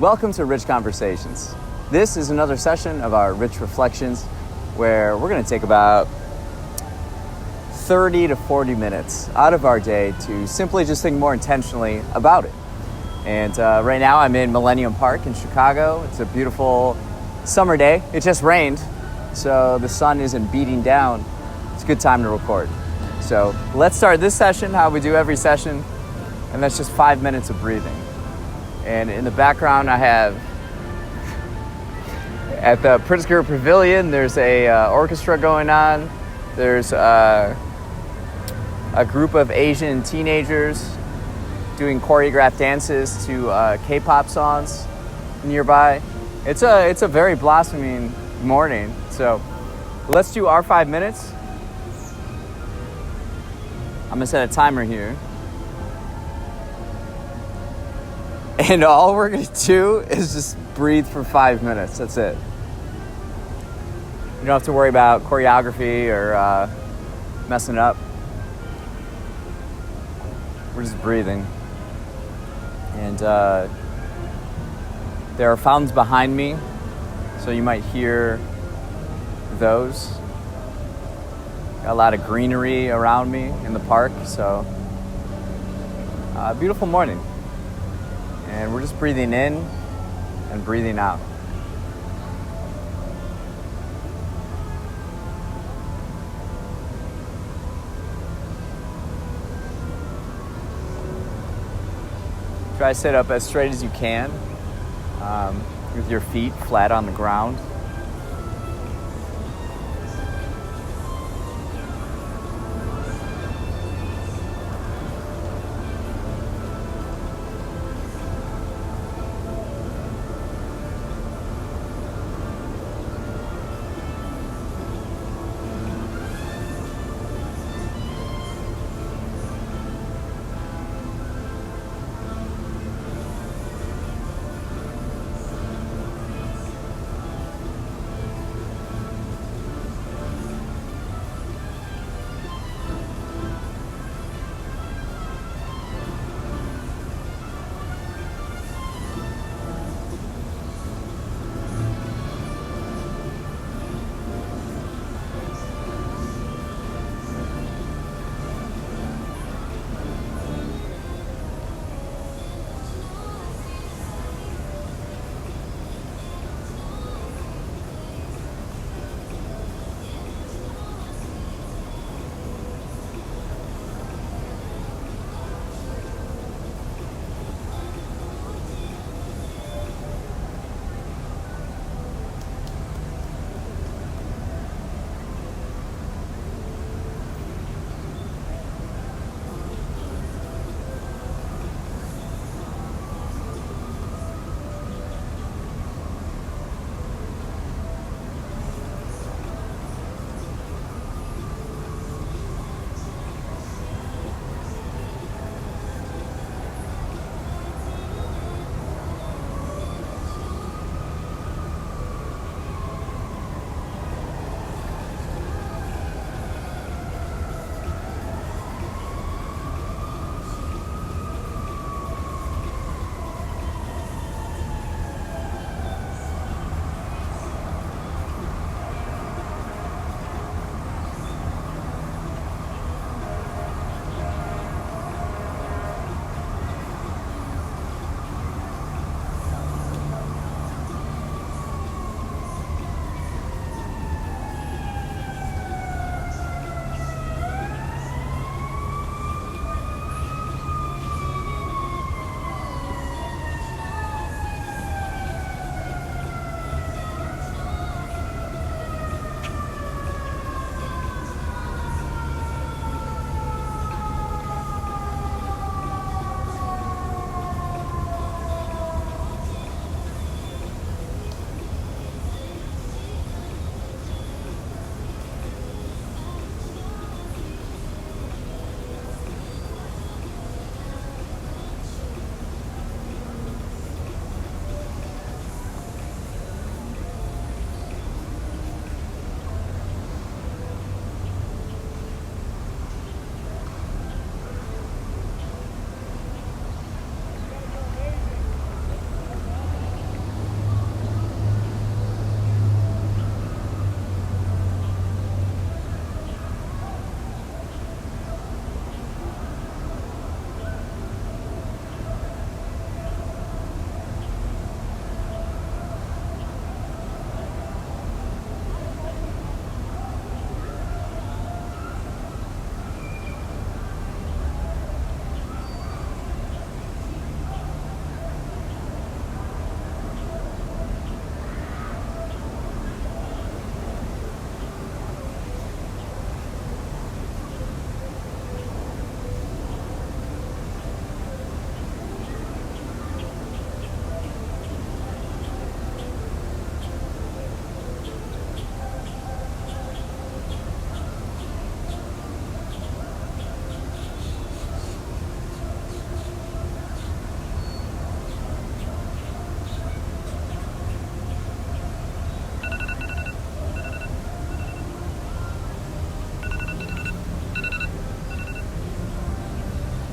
Welcome to Rich Conversations. This is another session of our Rich Reflections where we're going to take about 30 to 40 minutes out of our day to simply just think more intentionally about it. And right now I'm in Millennium Park in Chicago. It's a beautiful summer day. It just rained, so the sun isn't beating down. It's a good time to record. So let's start this session how we do every session, and that's just 5 minutes of breathing. And in the background I have, at the Pritzker Pavilion, there's a orchestra going on. There's a group of Asian teenagers doing choreographed dances to K-pop songs nearby. It's a very blossoming morning. So let's do our 5 minutes. I'm gonna set a timer here. And all we're gonna do is just breathe for 5 minutes. That's it. You don't have to worry about choreography or messing up. We're just breathing. And there are fountains behind me, so you might hear those. Got a lot of greenery around me in the park, so beautiful morning. And we're just breathing in and breathing out. Try to sit up as straight as you can, with your feet flat on the ground.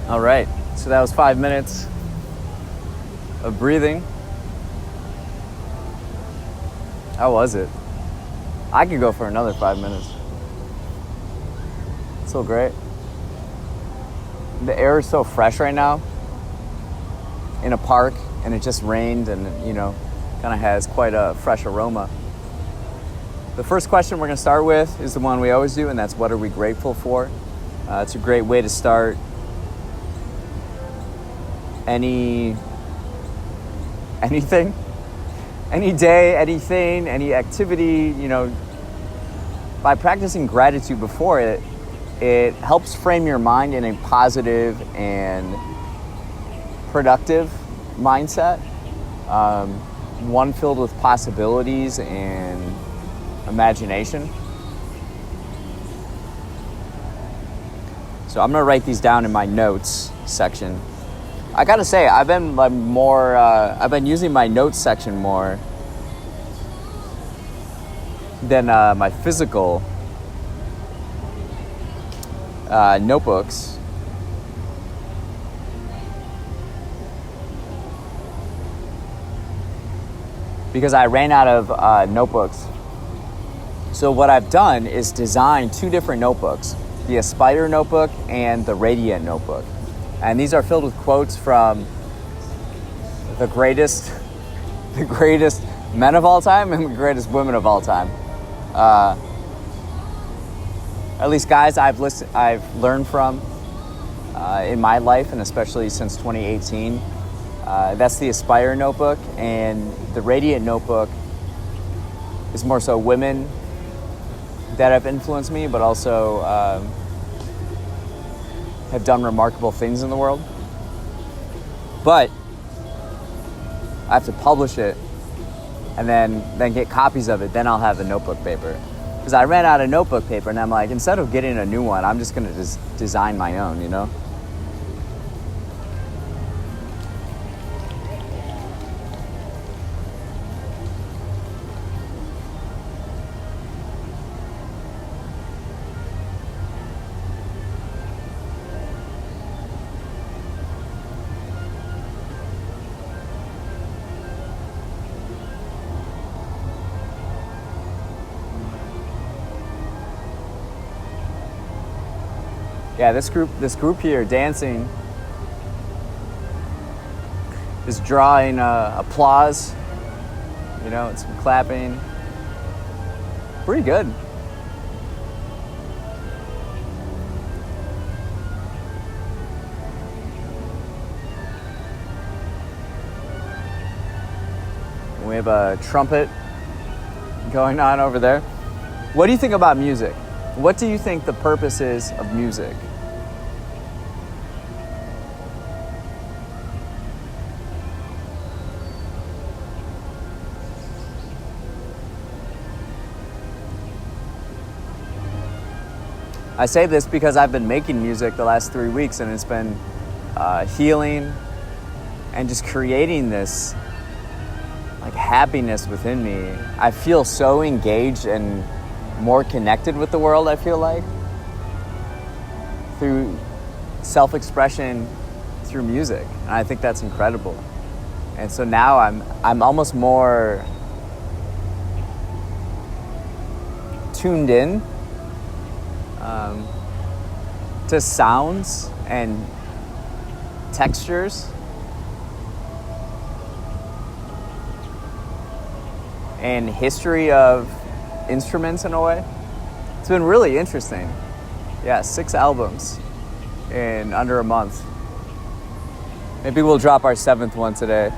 All right, so that was 5 minutes of breathing. How was it? I could go for another 5 minutes. It's so great. The air is so fresh right now in a park, and it just rained, and kind of has quite a fresh aroma. The first question we're going to start with is the one we always do, and that's what are we grateful for? It's a great way to start anything, any day, anything, any activity. By practicing gratitude before it helps frame your mind in a positive and productive mindset, one filled with possibilities and imagination. So I'm gonna write these down in my notes section. I gotta say, I've been using my notes section more than my physical notebooks. Because I ran out of notebooks. So what I've done is design 2 different notebooks, the Aspire notebook and the Radiant notebook. And these are filled with quotes from the greatest men of all time and the greatest women of all time. At least guys I've learned from in my life, and especially since 2018. That's the Aspire notebook, and the Radiant notebook is more so women that have influenced me, but also have done remarkable things in the world. But I have to publish it and then get copies of it. Then I'll have the notebook paper. Because I ran out of notebook paper, and I'm like, instead of getting a new one, I'm just gonna just design my own, Yeah, this group here dancing is drawing applause. It's clapping. Pretty good. We have a trumpet going on over there. What do you think about music? What do you think the purpose is of music? I say this because I've been making music the last 3 weeks, and it's been healing and just creating this happiness within me. I feel so engaged and more connected with the world, I feel like, through self-expression through music. And I think that's incredible. And so now I'm almost more tuned in to sounds and textures and history of instruments in a way. It's been really interesting. Yeah, 6 albums in under a month. Maybe we'll drop our 7th one today.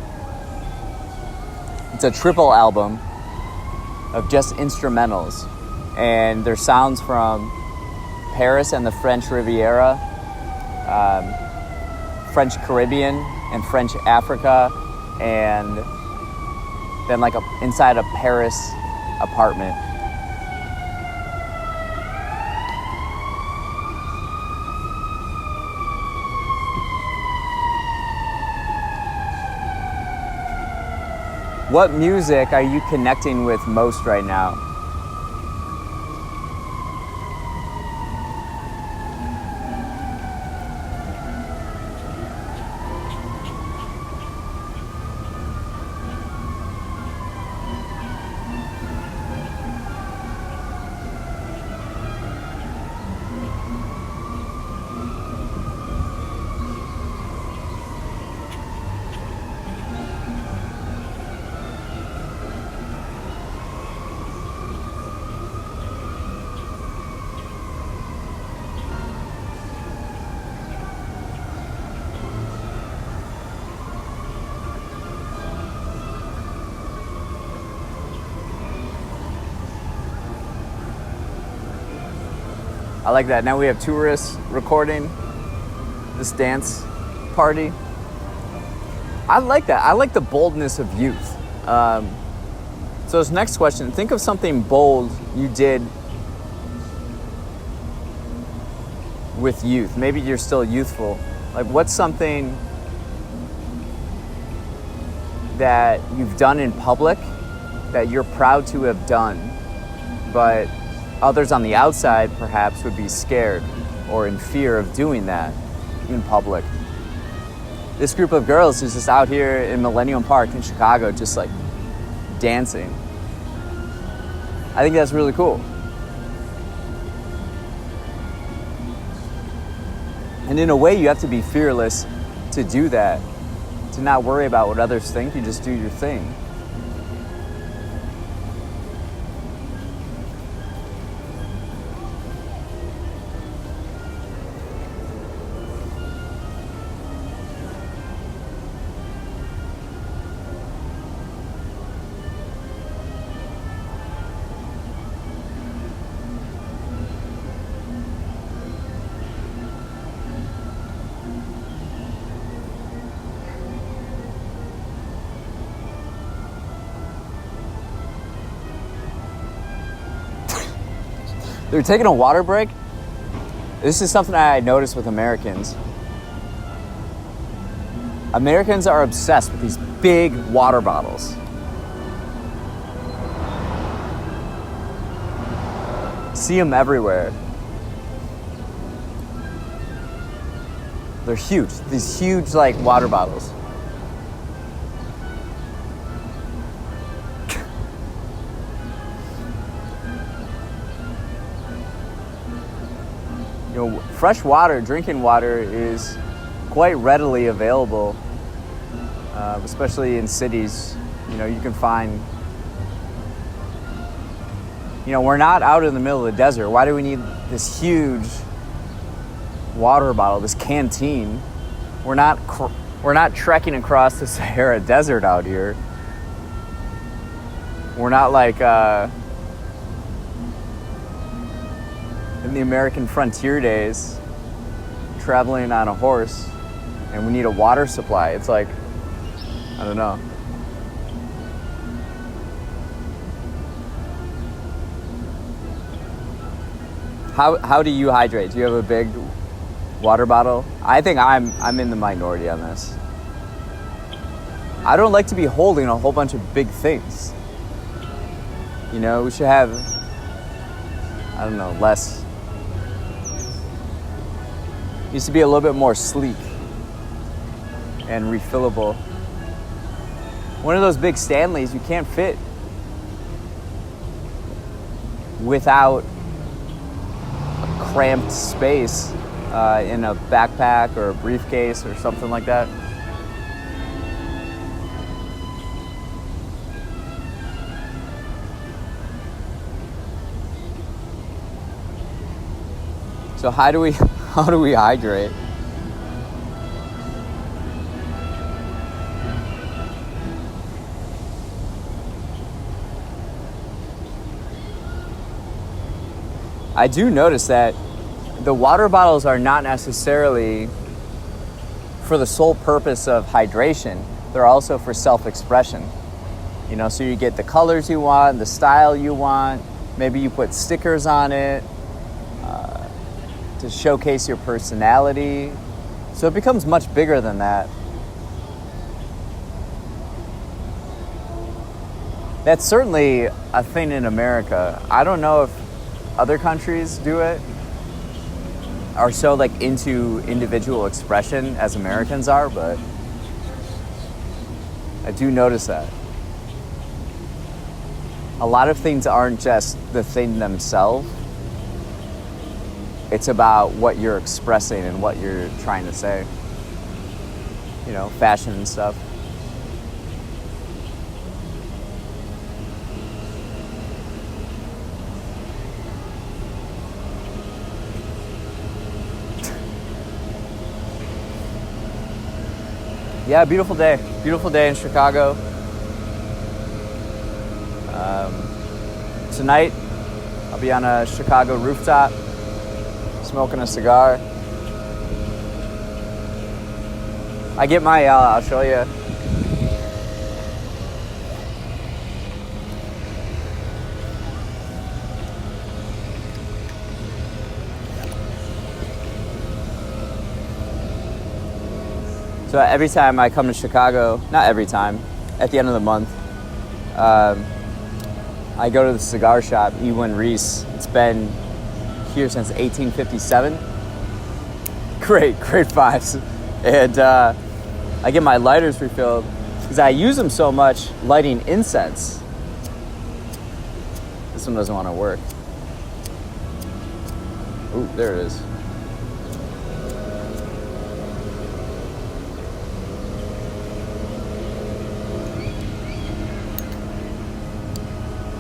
It's a triple album of just instrumentals, and there's sounds from Paris and the French Riviera, French Caribbean and French Africa, and then inside a Paris apartment. What music are you connecting with most right now? I like that. Now we have tourists recording this dance party. I like that. I like the boldness of youth. So this next question, think of something bold you did with youth. Maybe you're still youthful. Like, what's something that you've done in public that you're proud to have done, but others on the outside perhaps would be scared or in fear of doing that in public? This group of girls is just out here in Millennium Park in Chicago, just like dancing. I think that's really cool. And in a way, you have to be fearless to do that, to not worry about what others think. You just do your thing. They're taking a water break. This is something I noticed with Americans. Americans are obsessed with these big water bottles. See them everywhere. They're huge. These huge, like, water bottles. You know, fresh water, drinking water is quite readily available, especially in cities. You know, you can find, you know, we're not out in the middle of the desert. Why do we need this huge water bottle, this canteen? We're not trekking across the Sahara Desert out here. We're not like in the American frontier days, traveling on a horse, and we need a water supply. It's like, I don't know. How do you hydrate? Do you have a big water bottle? I think I'm in the minority on this. I don't like to be holding a whole bunch of big things. You know, we should have, I don't know, less. Used to be a little bit more sleek and refillable. One of those big Stanleys you can't fit without a cramped space in a backpack or a briefcase or something like that. So how do we hydrate? I do notice that the water bottles are not necessarily for the sole purpose of hydration. They're also for self-expression. You know, so you get the colors you want, the style you want. Maybe you put stickers on it to showcase your personality. So it becomes much bigger than that. That's certainly a thing in America. I don't know if other countries do it, are so like into individual expression as Americans are, but I do notice that. A lot of things aren't just the thing themselves. It's about what you're expressing and what you're trying to say. You know, fashion and stuff. Yeah, beautiful day. Beautiful day in Chicago. Tonight, I'll be on a Chicago rooftop smoking a cigar. I get my, I'll show you. So every time I come to Chicago, not every time, at the end of the month, I go to the cigar shop, Ewin Reese. It's been here since 1857. Great vibes. And I get my lighters refilled because I use them so much lighting incense. This one doesn't want to work. Ooh, there it is.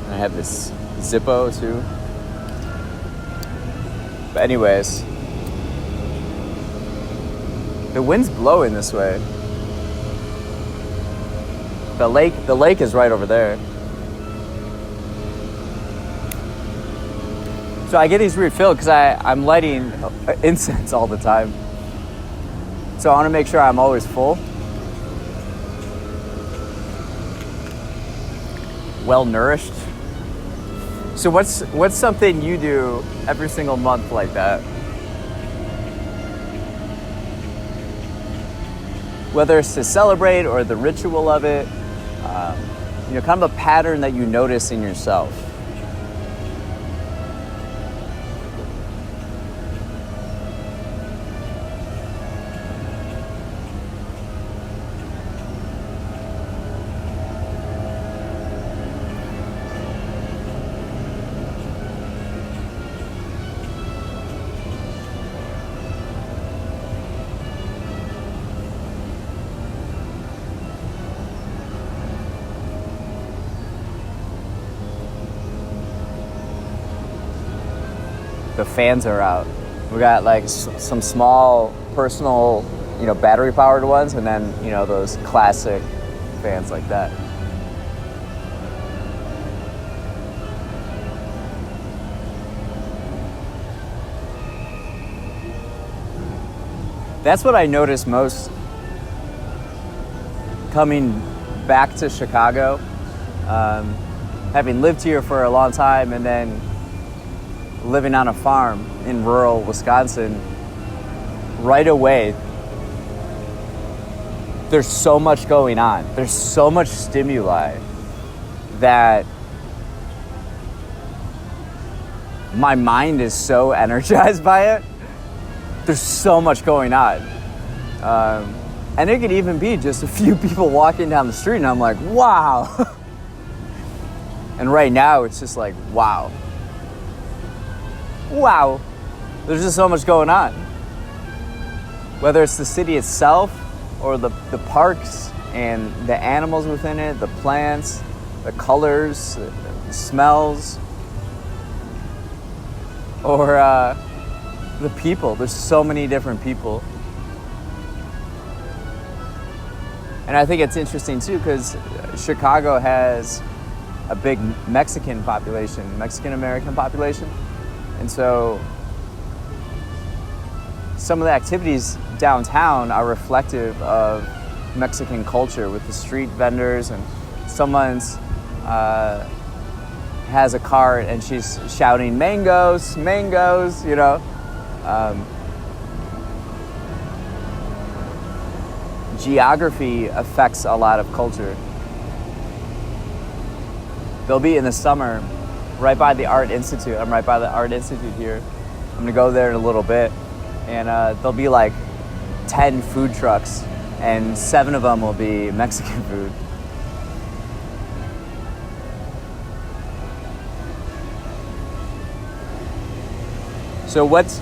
I have this Zippo too. But anyways, the wind's blowing this way. The lake is right over there. So I get these refilled because I'm lighting incense all the time. So I want to make sure I'm always full. Well nourished. So what's something you do every single month like that? Whether it's to celebrate or the ritual of it, kind of a pattern that you notice in yourself. The fans are out. We got like some small personal, battery powered ones, and then, those classic fans like that. That's what I notice most coming back to Chicago, having lived here for a long time and then living on a farm in rural Wisconsin. Right away, there's so much going on. There's so much stimuli that my mind is so energized by it. There's so much going on. And it could even be just a few people walking down the street and I'm like, wow. And right now it's just like, wow. Wow, there's just so much going on. Whether it's the city itself or the parks and the animals within it, the plants, the colors, the smells, or the people. There's so many different people. And I think it's interesting too because Chicago has a big Mexican population, Mexican-American population. And so some of the activities downtown are reflective of Mexican culture with the street vendors, and someone's has a cart and she's shouting mangoes, mangoes, Geography affects a lot of culture. They'll be in the summer right by the Art Institute. I'm right by the Art Institute here. I'm gonna go there in a little bit, and there'll be like 10 food trucks, and 7 of them will be Mexican food. So what's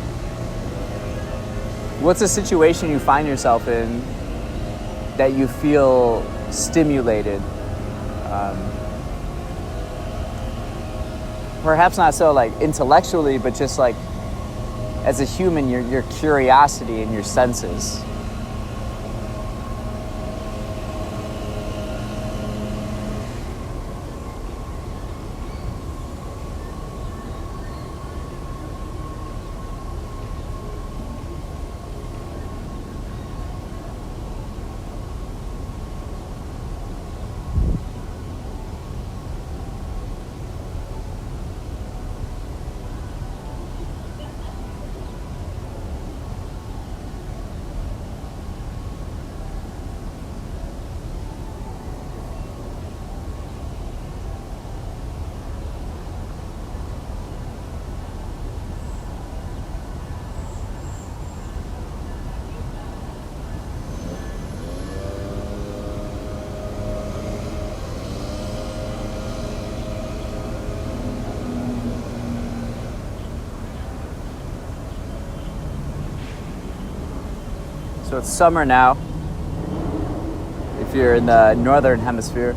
a situation you find yourself in that you feel stimulated? Perhaps not so like intellectually, but just like as a human, your curiosity and your senses. So it's summer now, if you're in the northern hemisphere.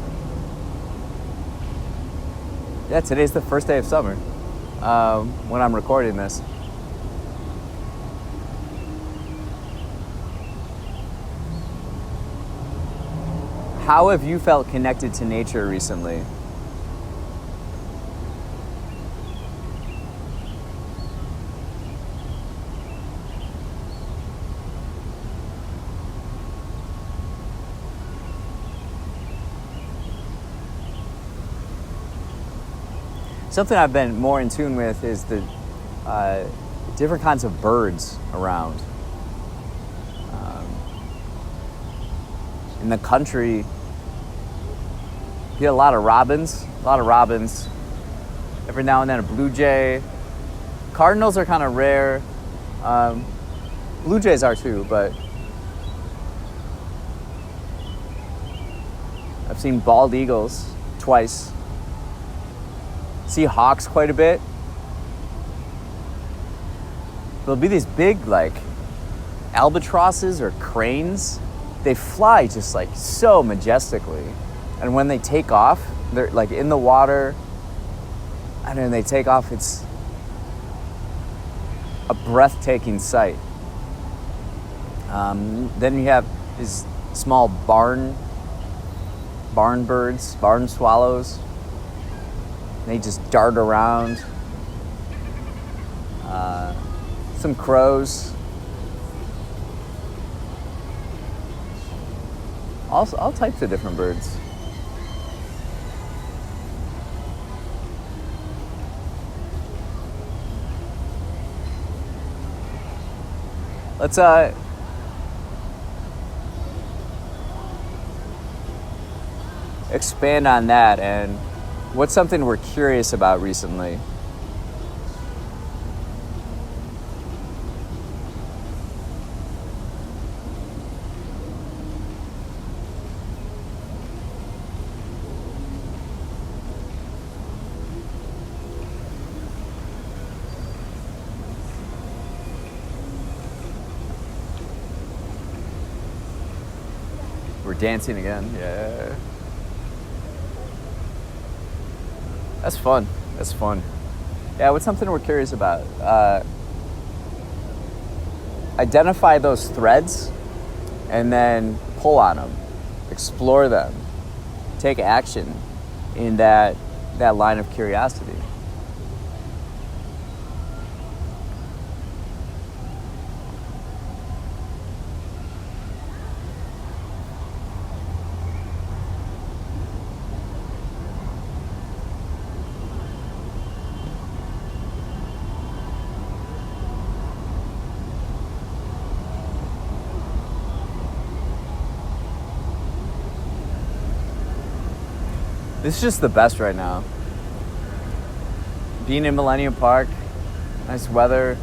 Yeah, today's the first day of summer when I'm recording this. How have you felt connected to nature recently? Something I've been more in tune with is the different kinds of birds around. In the country, you get a lot of robins. Every now and then a blue jay. Cardinals are kind of rare. Blue jays are too, but I've seen bald eagles twice. See hawks quite a bit. There'll be these big like albatrosses or cranes. They fly just like so majestically. And when they take off, they're like in the water. And then they take off, it's a breathtaking sight. Then you have these small barn birds, barn swallows. They just dart around. Some crows. All types of different birds. Let's expand on that, and what's something we're curious about recently? We're dancing again, yeah. That's fun. Yeah, what's something we're curious about? Identify those threads and then pull on them, explore them, take action in that line of curiosity. This is just the best right now. Being in Millennium Park, nice weather,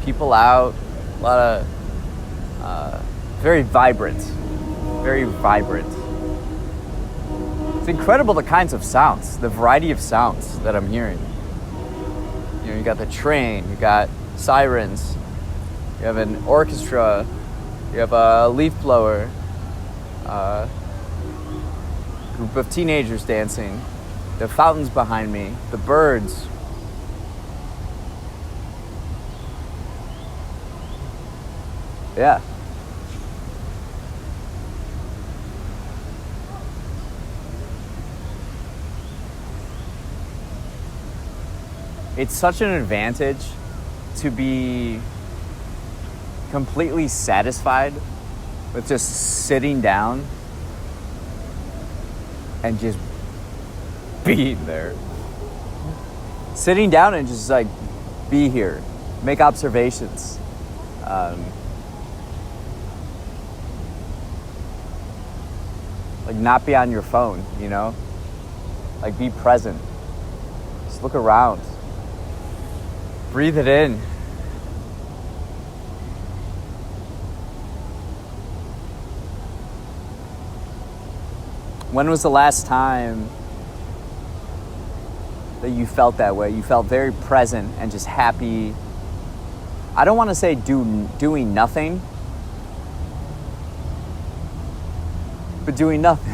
people out, a lot of very vibrant. It's incredible the kinds of sounds, the variety of sounds that I'm hearing. You know, you got the train, you got sirens, you have an orchestra, you have a leaf blower, group of teenagers dancing, the fountains behind me, the birds. Yeah. It's such an advantage to be completely satisfied with just sitting down and just being there. Sitting down and just like be here, make observations. Like not be on your phone, you know? Like be present. Just look around. Breathe it in. When was the last time that you felt that way? You felt very present and just happy. I don't want to say doing nothing, but doing nothing.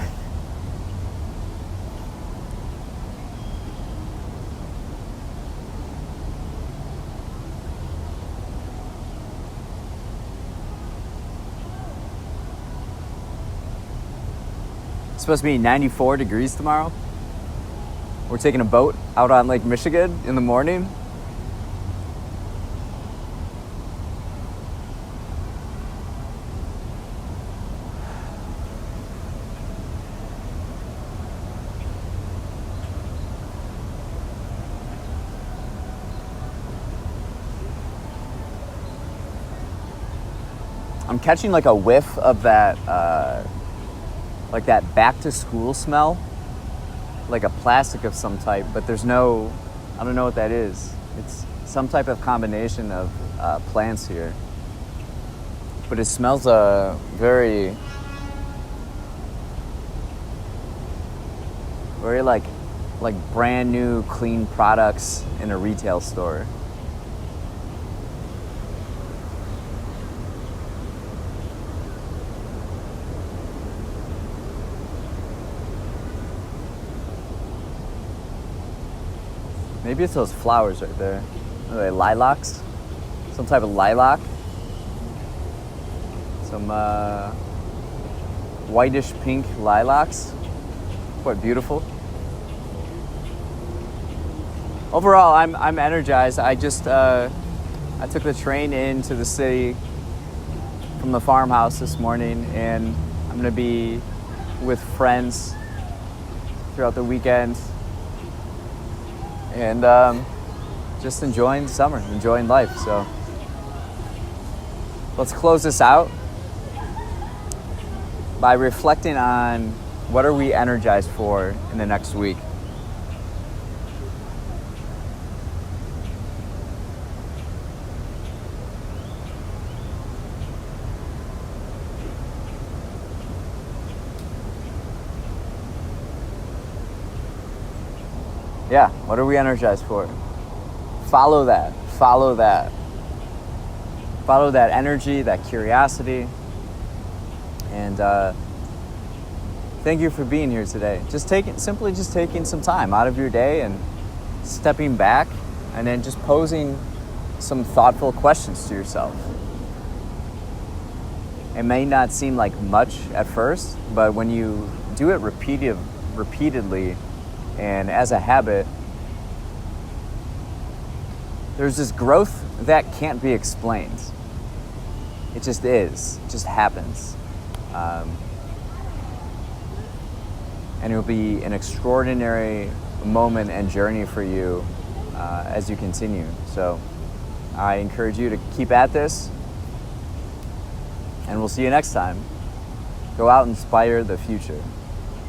It's supposed to be 94 degrees tomorrow. We're taking a boat out on Lake Michigan in the morning. I'm catching like a whiff of that, like that back to school smell, like a plastic of some type, but there's no, I don't know what that is. It's some type of combination of plants here, but it smells very like brand new clean products in a retail store. Maybe it's those flowers right there. Are they lilacs? Some type of lilac. Some whitish pink lilacs. Quite beautiful. Overall, I'm energized. I just I took the train into the city from the farmhouse this morning, and I'm gonna be with friends throughout the weekend. And just enjoying summer, enjoying life. So let's close this out by reflecting on what are we energized for in the next week. Yeah, what are we energized for? Follow that energy, that curiosity. And thank you for being here today. Simply taking some time out of your day and stepping back, and then just posing some thoughtful questions to yourself. It may not seem like much at first, but when you do it repeatedly, and as a habit, there's this growth that can't be explained. It just is. It just happens. And it'll be an extraordinary moment and journey for you as you continue. So I encourage you to keep at this, and we'll see you next time. Go out and inspire the future.